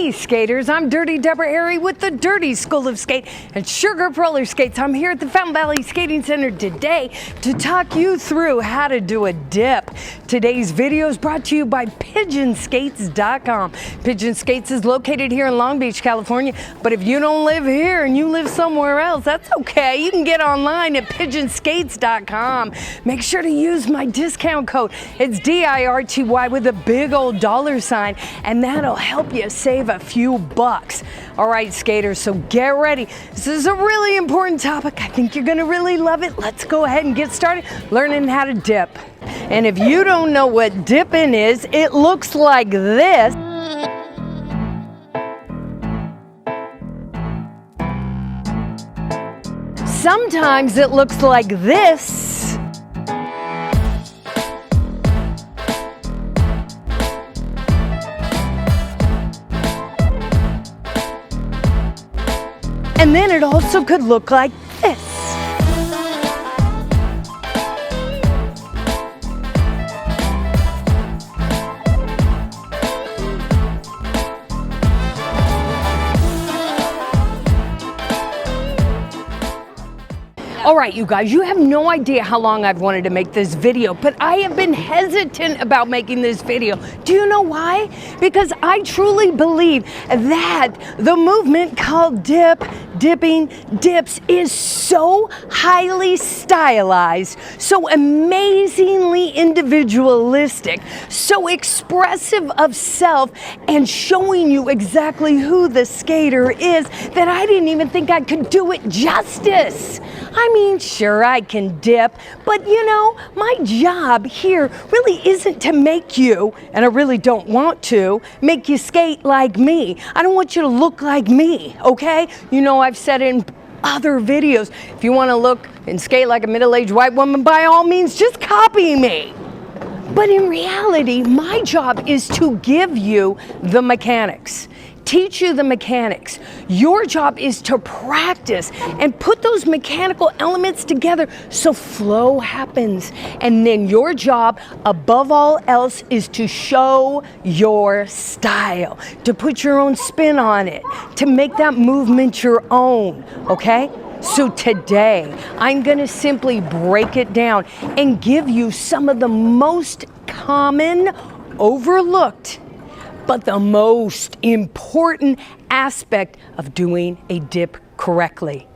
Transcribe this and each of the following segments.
Hey skaters, I'm Dirty Deborah Airy with the Dirty School of Skate and Sugar Roller Skates. I'm here at the Fountain Valley Skating Center today to talk you through how to do a dip. Today's video is brought to you by PigeonSkates.com. Pigeon Skates is located here in Long Beach, California, but if you don't live here and you live somewhere else, that's okay. You can get online at PigeonSkates.com. Make sure to use my discount code. It's DIRTY with a big old $, and that'll help you save a few bucks. All right, skaters, so get ready. This is a really important topic. I think you're gonna really love it. Let's go ahead and get started learning how to dip. And if you don't know what dipping is, it looks like this. Sometimes it looks like this. And then it also could look like this. All right, you guys, you have no idea how long I've wanted to make this video, but I have been hesitant about making this video. Do you know why? Because I truly believe that the movement called dipping, dips is so highly stylized, so amazingly individualistic, so expressive of self, and showing you exactly who the skater is that I didn't even think I could do it justice. I mean, sure, I can dip, but you know, my job here really isn't to make you, and I really don't want to, make you skate like me. I don't want you to look like me, okay? You know, I've said in other videos, if you want to look and skate like a middle-aged white woman, by all means, just copy me. But in reality, my job is to give you the mechanics. Teach you the mechanics. Your job is to practice and put those mechanical elements together so flow happens. And then your job, above all else, is to show your style, to put your own spin on it, to make that movement your own, okay? So today, I'm gonna simply break it down and give you some of the most common, overlooked, but the most important aspect of doing a dip correctly.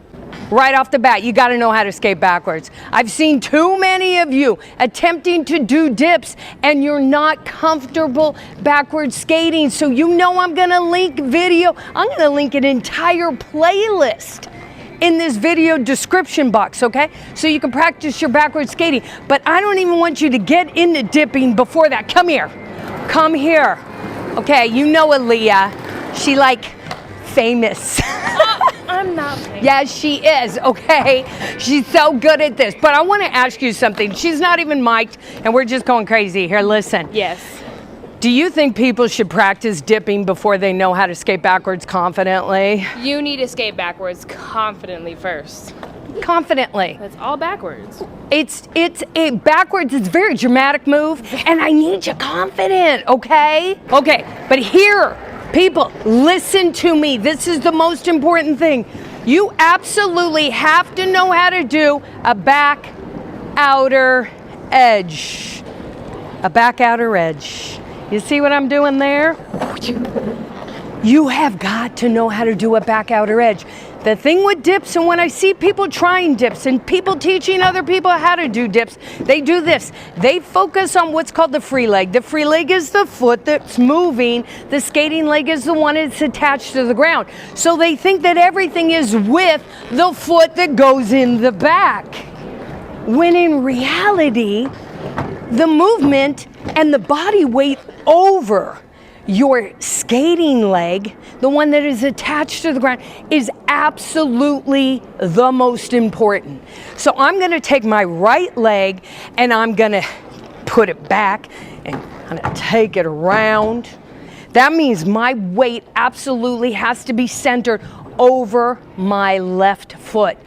Right off the bat, you gotta know how to skate backwards. I've seen too many of you attempting to do dips and you're not comfortable backwards skating. So you know I'm gonna link I'm gonna link an entire playlist in this video description box, okay? So you can practice your backwards skating. But I don't even want you to get into dipping before that. Come here, come here. Okay, you know Aaliyah, she like famous. I'm not famous. Yes, she is, okay? She's so good at this. But I want to ask you something. She's not even mic'd and we're just going crazy. Here, listen. Yes. Do you think people should practice dipping before they know how to skate backwards confidently? You need to skate backwards confidently first. Confidently. That's all backwards. It's backwards, it's a very dramatic move, and I need you confident, okay? Okay, but here, people, listen to me. This is the most important thing. You absolutely have to know how to do a back outer edge. A back outer edge. You see what I'm doing there? You have got to know how to do a back outer edge. The thing with dips, and when I see people trying dips and people teaching other people how to do dips, they do this. They focus on what's called the free leg. The free leg is the foot that's moving. The skating leg is the one that's attached to the ground. So they think that everything is with the foot that goes in the back. When in reality, the movement and the body weight over your skating leg, the one that is attached to the ground, is absolutely the most important. So I'm gonna take my right leg and I'm gonna put it back and I'm gonna take it around. That means my weight absolutely has to be centered over my left foot.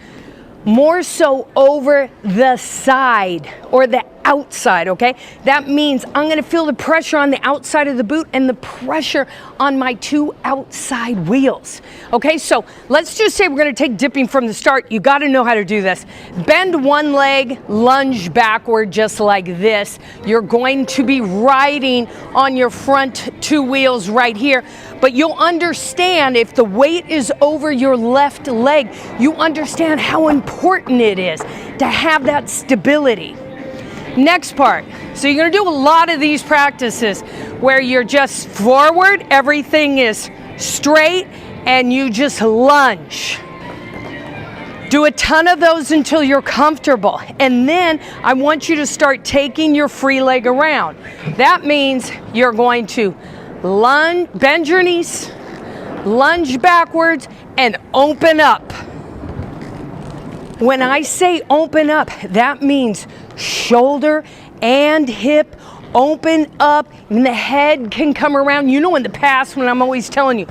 More so over the side or the outside, okay? That means I'm gonna feel the pressure on the outside of the boot and the pressure on my 2 outside wheels. Okay, so let's just say we're gonna take dipping from the start. You gotta know how to do this. Bend one leg, lunge backward just like this. You're going to be riding on your front 2 wheels right here, but you'll understand if the weight is over your left leg, you understand how important it is to have that stability. Next part, so you're gonna do a lot of these practices where you're just forward, everything is straight, and you just lunge. Do a ton of those until you're comfortable. And then I want you to start taking your free leg around. That means you're going to lunge, bend your knees, lunge backwards, and open up. When I say open up, that means shoulder and hip open up, and the head can come around. You know, in the past when I'm always telling you,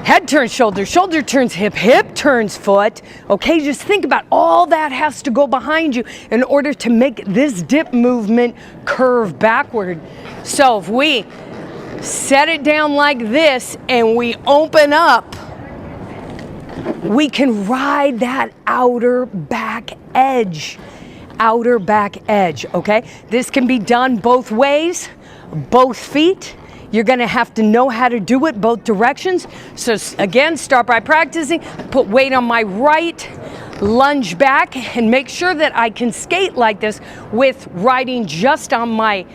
head turns shoulder, shoulder turns hip, hip turns foot. Okay, just think about all that has to go behind you in order to make this dip movement curve backward. So if we set it down like this and we open up, we can ride that outer back edge. Outer back edge, okay? This can be done both ways, both feet. You're gonna have to know how to do it both directions. So again, start by practicing, put weight on my right, lunge back, and make sure that I can skate like this with riding just on my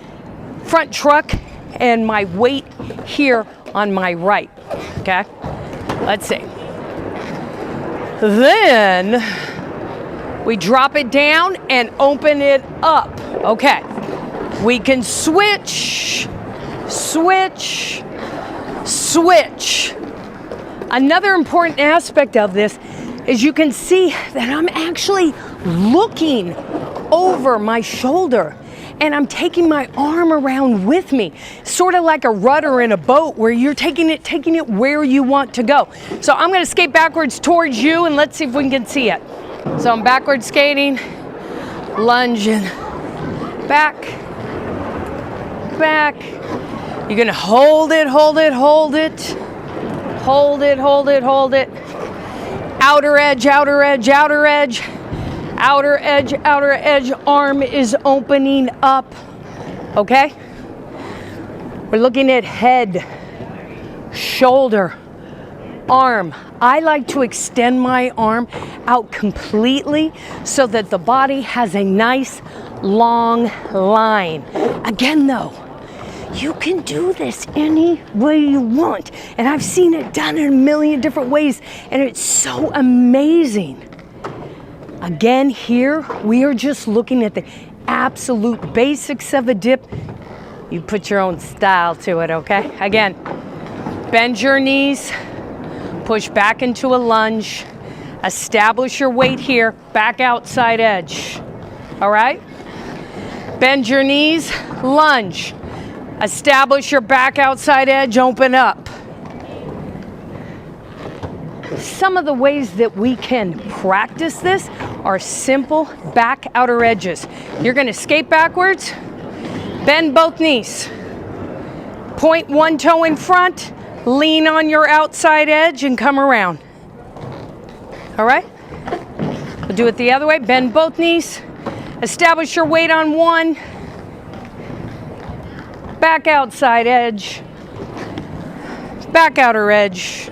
front truck and my weight here on my right, okay? Let's see. Then we drop it down and open it up. Okay, we can switch, switch, switch. Another important aspect of this is you can see that I'm actually looking over my shoulder and I'm taking my arm around with me, sort of like a rudder in a boat where you're taking it where you want to go. So I'm gonna skate backwards towards you and let's see if we can see it. So I'm backward skating, lunging, back, back. You're gonna hold it, hold it, hold it, hold it, hold it, hold it. Outer edge, outer edge, outer edge. Outer edge, outer edge, arm is opening up, okay? We're looking at head, shoulder, arm. I like to extend my arm out completely so that the body has a nice long line. Again though, you can do this any way you want. And I've seen it done in a million different ways and it's so amazing. Again, here, we are just looking at the absolute basics of a dip. You put your own style to it, okay? Again, bend your knees, push back into a lunge, establish your weight here, back outside edge, all right? Bend your knees, lunge, establish your back outside edge, open up. Some of the ways that we can practice this are simple back outer edges. You're gonna skate backwards, bend both knees, point one toe in front, lean on your outside edge and come around. All right? We'll do it the other way, bend both knees, establish your weight on one, back outside edge, back outer edge,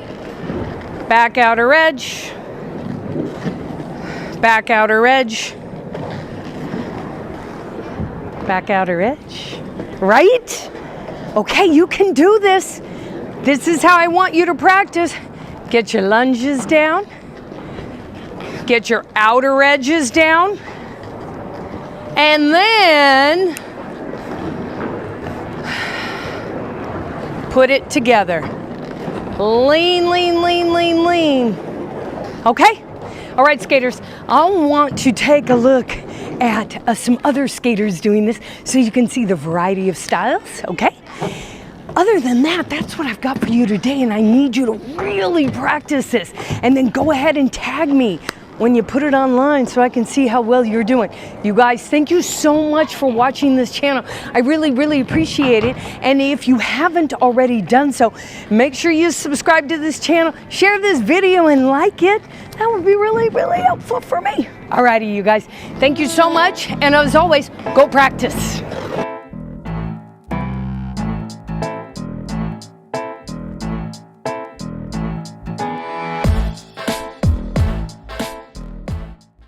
back outer edge, back outer edge, back outer edge, right? Okay, you can do this. This is how I want you to practice. Get your lunges down, get your outer edges down, and then put it together. Lean, lean, lean, lean, lean. Okay? All right, skaters, I want to take a look at some other skaters doing this so you can see the variety of styles, okay? Other than that, that's what I've got for you today, and I need you to really practice this and then go ahead and tag me when you put it online so I can see how well you're doing. You guys, thank you so much for watching this channel. I really appreciate it. And if you haven't already done so, make sure you subscribe to this channel, share this video and like it. That would be really helpful for me. Alrighty, you guys, thank you so much. And as always, go practice.